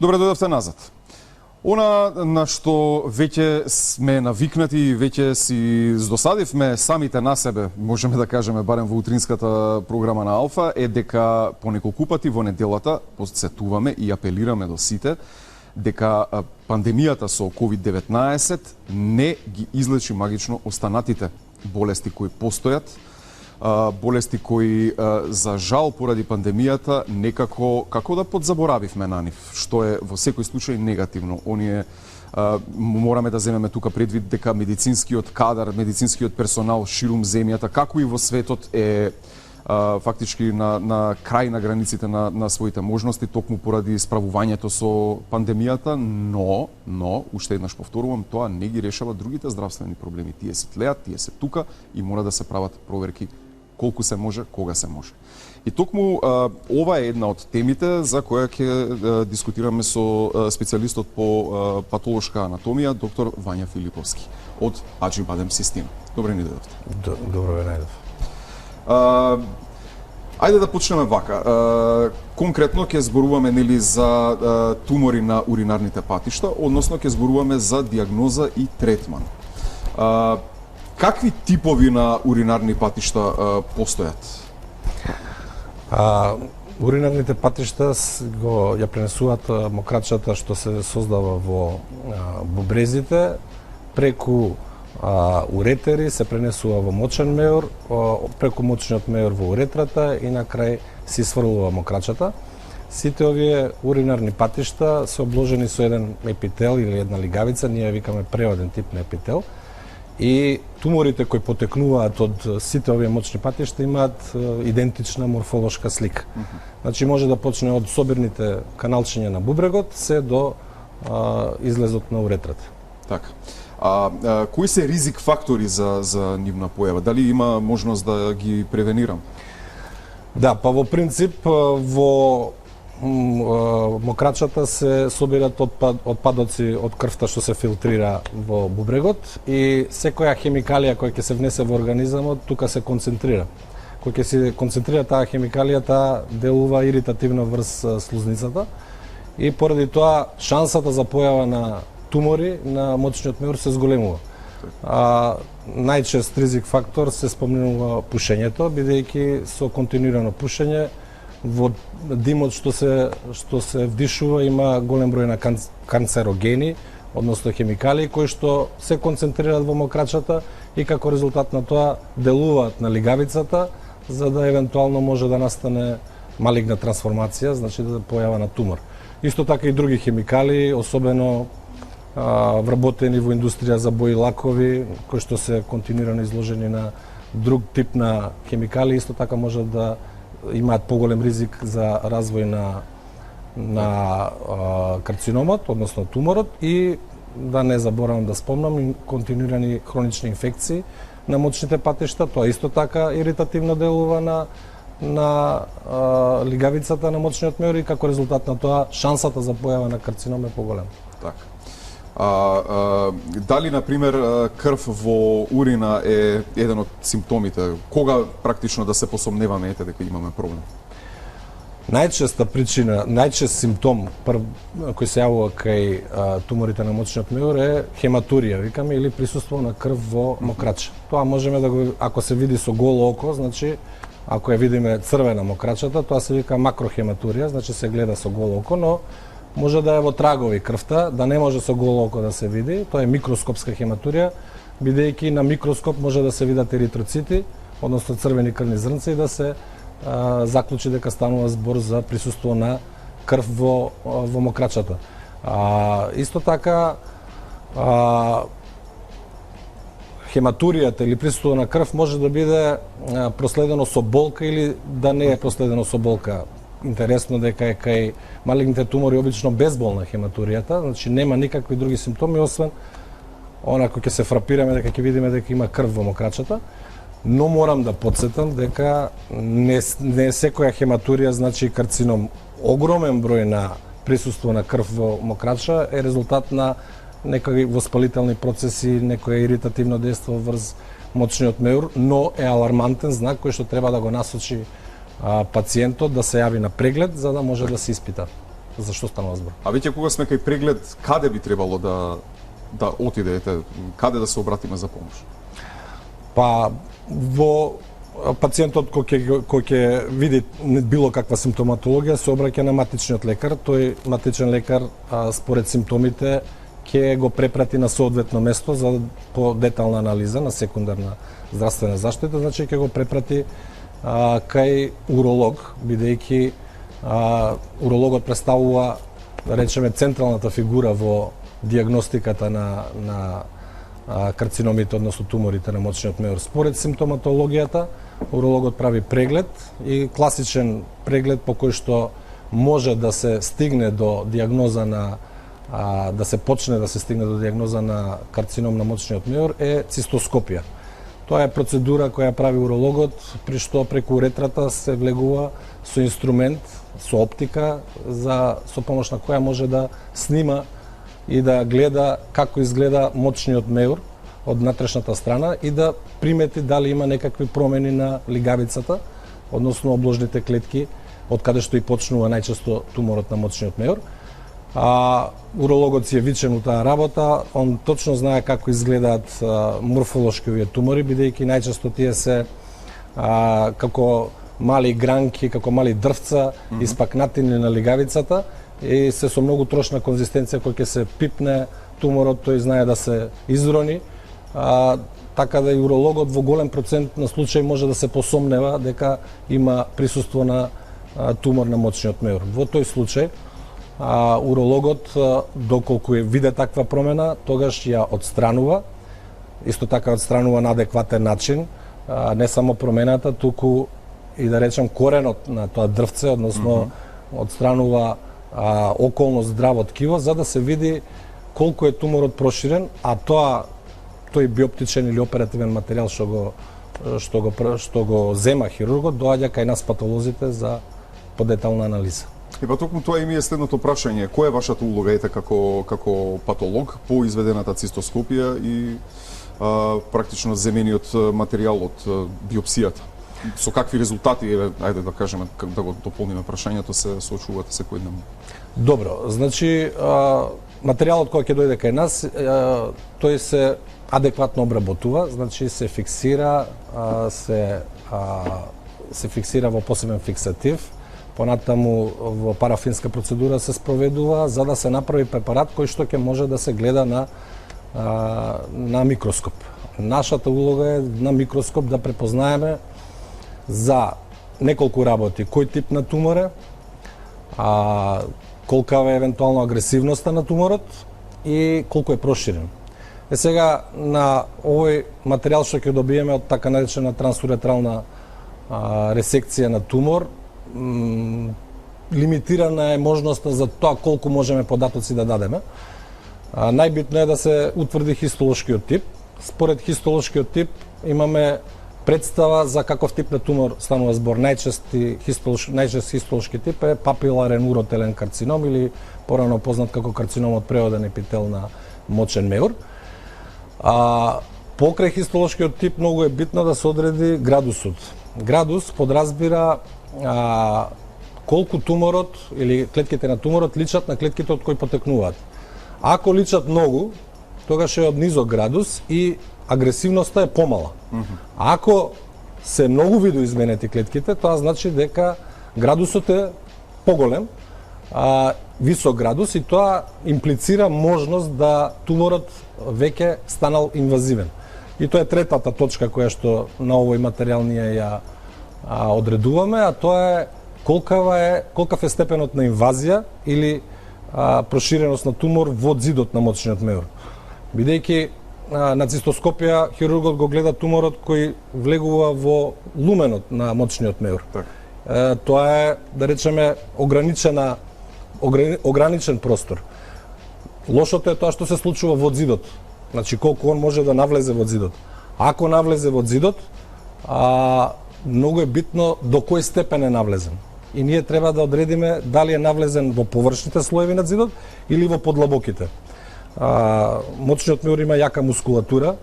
Добре дојдовте назад. Она на што веќе сме навикнати, веќе си здосадивме самите на себе, можеме да кажеме барем во утринската програма на Алфа, е дека понеколку пати во неделата посетуваме и апелираме до сите дека пандемијата со COVID-19 не ги излечи магично останатите болести кои постојат, болести кои за жал поради пандемијата некако како да подзаборавивме на нив, што е во секој случај негативно. Оние мораме да земеме тука предвид дека медицинскиот кадар, медицинскиот персонал ширум земјата, како и во светот е фактички на крај на границите на своите можности, токму поради справувањето со пандемијата, но уште еднаш повторувам, тоа не ги решава другите здравствени проблеми. Тие се тлеат, тие се тука и мора да се прават проверки колку се може, кога се може. И токму ова е една од темите за која ќе дискутираме со специјалистот по патолошка анатомија, доктор Вања Филиповски од Аџибадем Систина. Добре ни дојдовте. Добро ве најдов. Ајде да почнеме вака. Конкретно ќе зборуваме нели за тумори на уринарните патишта, односно ќе зборуваме за диагноза и третман. Какви типови на уринарни патишта постојат? Уринарните патишта ја пренесуваат мокрачата што се создава во бубрезите преку уретери, се пренесува во мочен меур, преку мочниот меур во уретрата и на крај се сврлува мокрачата. Сите овие уринарни патишта се обложени со еден епител или една лигавица, ние ја викаме преводен тип на епител. И туморите кои потекнуваат од сите овие мочни патишта имаат идентична морфолошка слика. Значи може да почне од собирните каналчиња на бубрегот се до излезот на уретрата. Така. Кои се ризик фактори за нивна појава? Дали има можност да ги превенирам? Да, па во принцип во мокрачата се собират отпадоци од крвта што се филтрира во бубрегот и секоја хемикалија која ќе се внесе во организмот тука се концентрира. Кој ќе се концентрира таа хемикалија, таа делува иритативно врз слузницата и поради тоа шансата за појава на тумори на мочниот меур се зголемува. Најчест ризик фактор се спомнува пушењето, бидејќи со континуирано пушење во димот што се вдишува има голем број на канцерогени, односно хемикалии кои што се концентрираат во мокрачата и како резултат на тоа делуваат на лигавицата за да евентуално може да настане малигна трансформација, значи да појава на тумор. Исто така и други хемикалии, особено вработени во индустрија за бои и лакови, кои што се континуирано изложени на друг тип на хемикалии, исто така може да имаат поголем ризик за развој на карциномот, односно туморот и да не заборавам да спомнам континуирани хронични инфекции на мочните патишта, тоа исто така иритативно делува на лигавицата на мочниот меур и како резултат на тоа шансата за појава на карцином е поголема. Така. Дали, например, крв во урина е еден од симптомите? Кога практично да се посомневаме дека имаме проблем? Најчеста причина, најчест симптом кој се јавува кај туморите на мочниот меур е хематурија, викаме, или присуство на крв во мокрача. Тоа можеме да го, ако се види со голо око, значи ако ја видиме црвена мокрачата, тоа се вика макрохематурија, значи се гледа со голо око, но може да е во трагови крвта, да не може со голо око да се види, тоа е микроскопска хематурија, бидејќи на микроскоп може да се видат еритроцити, односно црвени крвни зрнца и да се заклучи дека станува збор за присуство на крв во мокрачата. Исто така хематуријата или присуство на крв може да биде проследено со болка или да не е проследено со болка. Интересно дека е кај малигните тумори обично безболна хематуријата, значи нема никакви други симптоми освен она кој ќе се фрапираме дека ќе видиме дека има крв во мокрачата, но морам да потсетам дека не секоја хематурија значи карцином. Огромен број на присуство на крв во мокрача е резултат на некои воспалителни процеси, некоја иритативно дејство врз мочниот меур, но е алармантен знак кој што треба да го насочи пациентот да се јави на преглед за да може да се испита. за што станува збор. А веќе кога сме кај преглед, каде би требало да отидете, каде да се обратиме за помош? Па во пациентот кој ќе види било каква симптоматологија се обраќа на матичниот лекар. Тој матичен лекар според симптомите ќе го препрати на соодветно место за по детална анализа на секундарна здравствена заштита, значи ќе го препрати кај уролог, бидејќи урологот представува, да речеме, централната фигура во диагностиката на карциномите, односно туморите на мочниот меур. Според симптоматологијата, урологот прави преглед и класичен преглед по кој што може да се стигне до диагноза на да се почне да се стигне до диагноза на карцином на мочниот меур е цистоскопија. Тоа е процедура која прави урологот, при што преку уретрата се влегува со инструмент, со оптика, со помош на која може да снима и да гледа како изгледа мочниот меур од натрешната страна и да примети дали има некакви промени на лигавицата, односно обложните клетки, од каде што и почнува најчесто туморот на мочниот меур. Урологот си е вичен у таа работа, он точно знае како изгледаат морфолошки овие тумори, бидејќи најчесто тие се како мали гранки, како мали дрвца, испакнатини на лигавицата и се со многу трошна конзистенција кој ќе се пипне туморот, тој знае да се изрони. Така да и урологот во голем процент на случаи може да се посомнева дека има присуство на тумор на мочниот меур. Во тој случај урологот, доколку види таква промена, тогаш ја отстранува, исто така отстранува на адекватен начин, не само промената, туку и да речем коренот на тоа дрвце, односно отстранува околно здраво ткиво, за да се види колку е туморот проширен, а тој биоптичен или оперативен материјал што го зема хирургот, доаѓа кај нас патолозите за подетална анализа. И па токму тоа и ми е следното прашање. Која е вашата улога како патолог по изведената цистоскопија и практично земениот материјал од биопсијата? Со какви резултати, ајде да кажеме, да го дополниме прашањето, се соочувате секојдневно? Добро, значи материјалот кој ќе дојде кај нас, тој се адекватно обработува, значи се фиксира, се фиксира во посебен фиксатив, понатаму во парафинска процедура се спроведува за да се направи препарат кој што ќе може да се гледа на микроскоп. Нашата улога е на микроскоп да препознаеме за неколку работи кој тип на тумор е, колка е евентуално агресивноста на туморот и колку е проширен. Сега на овој материјал што ќе добиеме од така наречена трансуретрална ресекција на тумор, лимитирана е можноста за тоа колку можеме податоци да дадеме. Најбитно е да се утврди хистолошкиот тип. Според хистолошкиот тип имаме представа за каков тип на тумор станува збор. Најчест хистолошки тип е папиларен уротелен карцином или порано познат како карцином од преоден епител на мочен меур. Покрај хистолошкиот тип многу е битно да се одреди градусот. Градус подразбира колку туморот или клетките на туморот личат на клетките од кои потекнуваат. Ако личат многу, тогаш е од низок градус и агресивноста е помала. Ако се многу видоизменети клетките, тоа значи дека градусот е поголем, висок градус, и тоа имплицира можност да туморот веќе станал инвазивен. И тоа е третата точка која што на овој материјал ние ја одредуваме, а тоа е колкав е степенот на инвазија или проширеност на тумор во зидот на мочниот меур. Бидејќи на цистоскопија хирургот го гледа туморот кој влегува во луменот на мочниот меур. Тоа е, да речеме, ограничен простор. Лошото е тоа што се случува во зидот. Значи колку он може да навлезе во зидот. Ако навлезе во зидот, многу е битно до кој степен е навлезен. И ние треба да одредиме дали е навлезен во површните слоеви на зидот или во подлабоките. Мочниот меур има јака мускулатура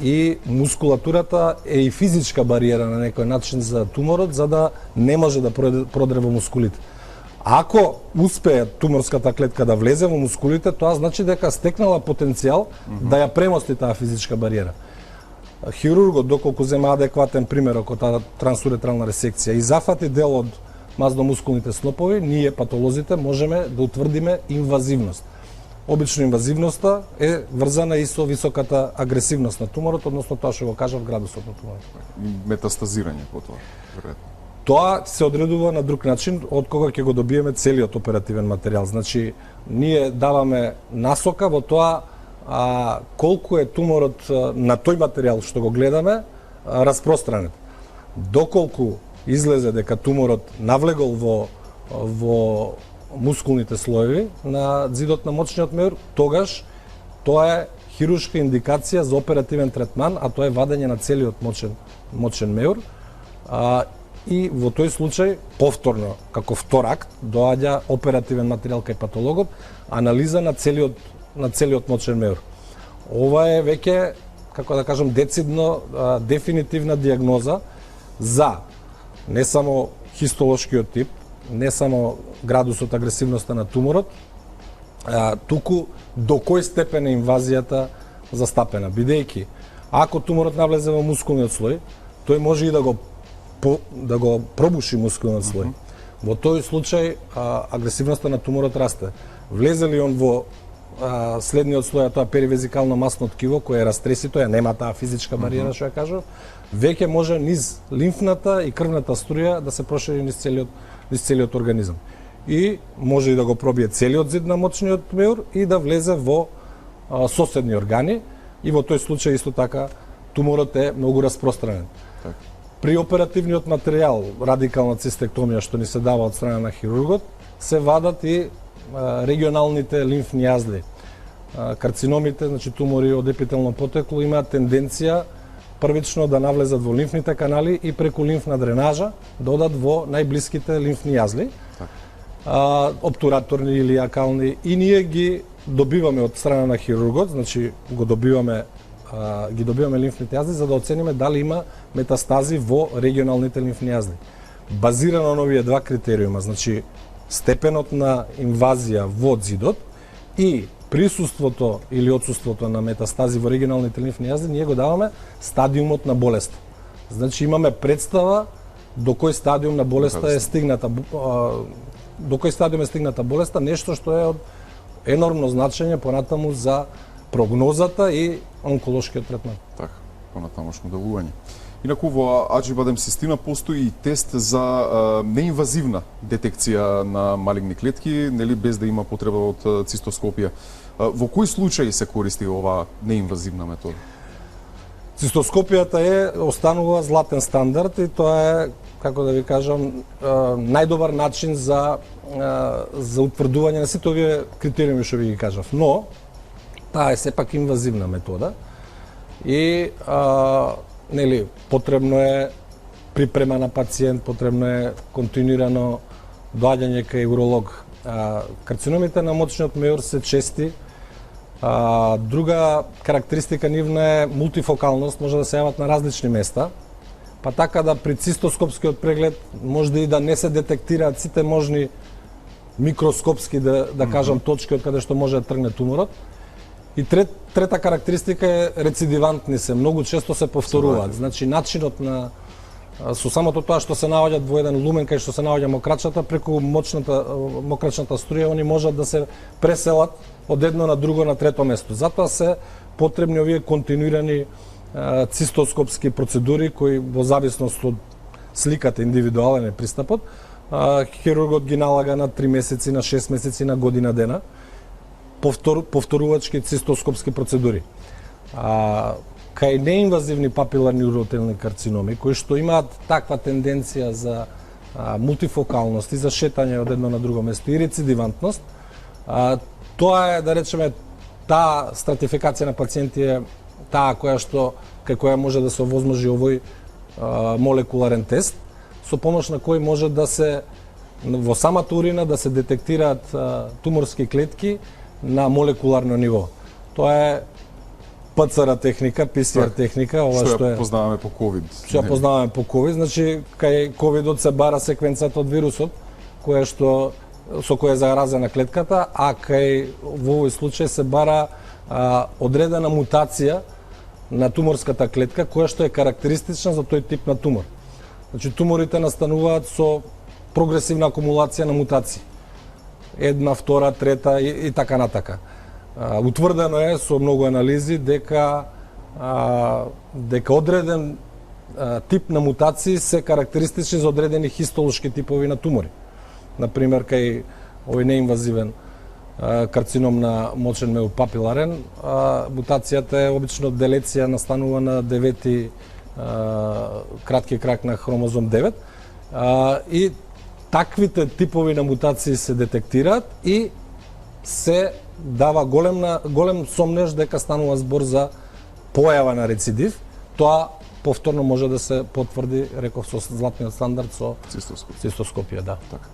и мускулатурата е и физичка бариера на некој начин за туморот, за да не може да продре во мускулите. Ако успее туморската клетка да влезе во мускулите, тоа значи дека стекнала потенцијал да ја премости таа физичка бариера. Хирургот, доколку зема адекватен пример од таа трансуретрална ресекција и зафати дел од мазномускулните снопови, ние патолозите можеме да утврдиме инвазивност. Обично инвазивноста е врзана и со високата агресивност на туморот, односно тоа што го кажав градусот на туморот. Метастазирање потоа, веројатно. Тоа се одредува на друг начин од кога ќе го добиеме целиот оперативен материјал. Значи, ние даваме насока во тоа колку е туморот на тој материјал што го гледаме распространет. Доколку излезе дека туморот навлегол во мускулните слоеви на зидот на мочниот меур, тогаш тоа е хируршка индикација за оперативен третман, а тоа е вадење на целиот мочен меур. И во тој случај, повторно, како втор акт, доаѓа оперативен материјал кај патологот, анализа на целиот мочен меур. Ова е веќе, како да кажам, децидно, дефинитивна диагноза за не само хистолошкиот тип, не само градусот агресивноста на туморот, туку до кој степен е инвазијата застапена. Бидејќи, ако туморот навлезе во мускулниот слој, тој може и да го пробуши мускулниот слој. Во тој случај агресивноста на туморот расте. Влезе ли он во следниот слој, тоа перивезикално масно ткиво, кое е растресито, нема таа физичка бариера што ја кажав, веќе може низ лимфната и крвната струја да се прошири низ целиот организам. И може и да го пробие целиот зид на мочниот меур и да влезе во соседни органи, и во тој случај исто така туморот е многу распространен. При оперативниот материјал, радикална цистектомија што ни се дава од страна на хирургот, се вадат и регионалните лимфни јазли. Карциномите, значи тумори од епително потекло, имаат тенденција првично да навлезат во лимфните канали и преку лимфна дренажа да одат во најблиските лимфни јазли, обтураторни или акални, и ние ги добиваме од страна на хирургот, значи ги добиваме лимфните јазли за да оцениме дали има метастази во регионалните лимфни јазли. Базирано на овие два критериума, значи степенот на инвазија во зидот и присуството или отсуството на метастази во регионалните лимфни јазли, ние го даваме стадиумот на болест. Значи имаме представа до кој стадиум на болеста е стигната, болеста, нешто што е од енормно значење понатаму за прогнозата и онколошкиот третман. Така, понатамошно делување. Инаку во аџибадем система постои и тест за неинвазивна детекција на малигни клетки, нели без да има потреба од цистоскопија. Во кои случаи се користи оваа неинвазивна метода? Цистоскопијата останува златен стандард и тоа е, како да ви кажам, најдобар начин за утврдување на сите овие критериуми што ви ги кажав. Но таа е сепак инвазивна метода и нели потребно е припрема на пациент, потребно е континуирано доаѓање кај уролог. Карциномите на мочниот меур се чести. Друга карактеристика нивна е мултифокалност, може да се јават на различни места, па така да при цистоскопскиот преглед може и да не се детектираат сите можни микроскопски, да кажам, точки од каде што може да тргне туморот. И трета карактеристика е рецидивантни се, многу често се повторуваат. Значи начинот на со самото тоа што се наоѓаат во еден лумен кај што се наоѓа мокрачата, преку мокрачната струја они можат да се преселат од едно на друго на трето место. Затоа се потребни овие континуирани цистоскопски процедури кои во зависност од сликата индивидуален е пристапот, хирургот ги налага на 3 месеци, на 6 месеци, на година дена повторувачки цистоскопски процедури. Кај неинвазивни папиларни уротелни карциноми, кои што имаат таква тенденција за мултифокалност и за шетање од едно на друго место и рецидивантност, тоа е, да речеме, таа стратификација на пациенти е таа кај која може да се овозможи овој молекуларен тест, со помош на кој може да се во самата урина да се детектираат туморски клетки на молекуларно ниво. Тоа е ПЦР техника, ПСР техника, ова што ја познаваме по ковид. Што ја познаваме по ковид, значи кај ковидот се бара секвенцата од вирусот, која што со која е заразена клетката, а кај во овој случај се бара одредена мутација на туморската клетка која што е карактеристична за тој тип на тумор. Значи туморите настануваат со прогресивна акумулација на мутации. Една, втора, трета и така натака. Утврдено е со многу анализи дека одреден тип на мутации се карактеристични за одредени хистолошки типови на тумори. Например, кај овој неинвазивен карцином на мочен меук папиларен, мутацијата е обично делеција настанува на 9 кратки крак на хромозом 9 и таквите типови на мутации се детектираат и се дава голем сомнеж дека станува збор за појава на рецидив. Тоа повторно може да се потврди, реков, со златниот стандард со цистоскопија, да. Така.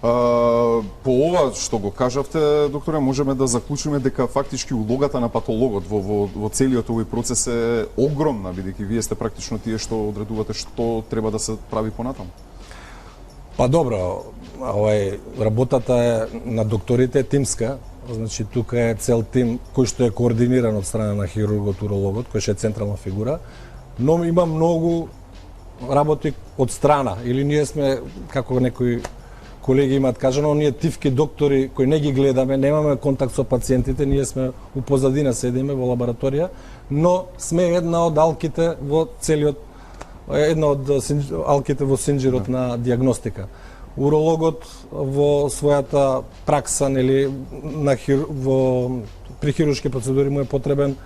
По ова што го кажавте, докторе, можеме да заклучиме дека фактички улогата на патологот во целиот овој процес е огромна, бидејќи вие сте практично тие што одредувате што треба да се прави понатаму. Па добро, работата е на докторите е тимска, значи тука е цел тим кој што е координиран од страна на хирургот, урологот, кој што е централна фигура, но има многу работи од страна, или ние сме, како некои колеги имаат кажано, ние тивки доктори кои не ги гледаме, немаме контакт со пациентите, ние сме у позадина седиме во лабораторија, но сме една од алките во целиот, една од алките во синџирот на диагностика. Урологот во својата пракса, нели, при хируршки процедури му е потребен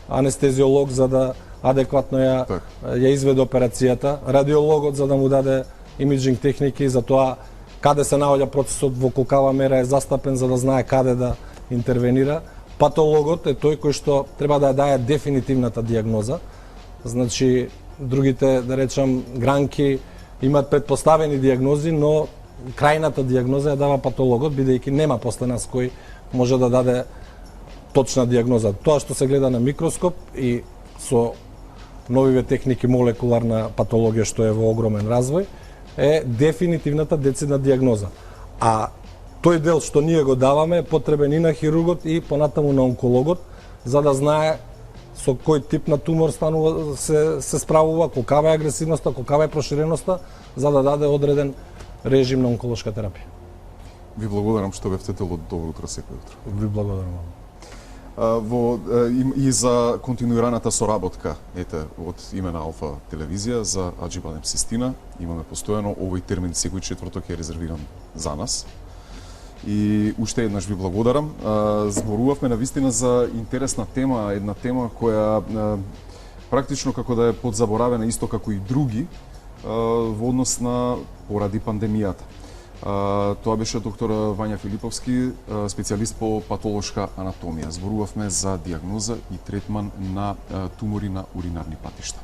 анестезиолог за да адекватно ја изведе операцијата, радиологот за да му даде имиджинг техники, за тоа каде се наоѓа процесот, во колкава мера е застапен за да знае каде да интервенира. Патологот е тој кој што треба да ја даде дефинитивната диагноза. Значи, другите, да речам, гранки имаат предпоставени диагнози, но крајната диагноза ја дава патологот, бидејќи нема после нас кој може да даде точна диагноза. Тоа што се гледа на микроскоп и со новиве техники молекуларна патологија што е во огромен развој, е дефинитивната децидна диагноза. А тој дел што ние го даваме е потребен и на хирургот и понатаму на онкологот, за да знае со кој тип на тумор се справува, колкава е агресивноста, колкава е проширеноста, за да даде одреден режим на онколошка терапија. Ви благодарам што бевте дел од Добро утро секој утро. Ви благодарам. И за континуираната соработка, од име на Алфа телевизија за Аџибадем Систина. Имаме постојано овој термин секој четврток е резервиран за нас. И уште еднаш ви благодарам. Зборувавме навистина за интересна тема, една тема која практично како да е подзаборавена исто како и други во однос на поради пандемијата. Тоа беше доктор Вања Филиповски, специјалист по патолошка анатомија. Зборувавме за диагноза и третман на тумори на уринарни патишта.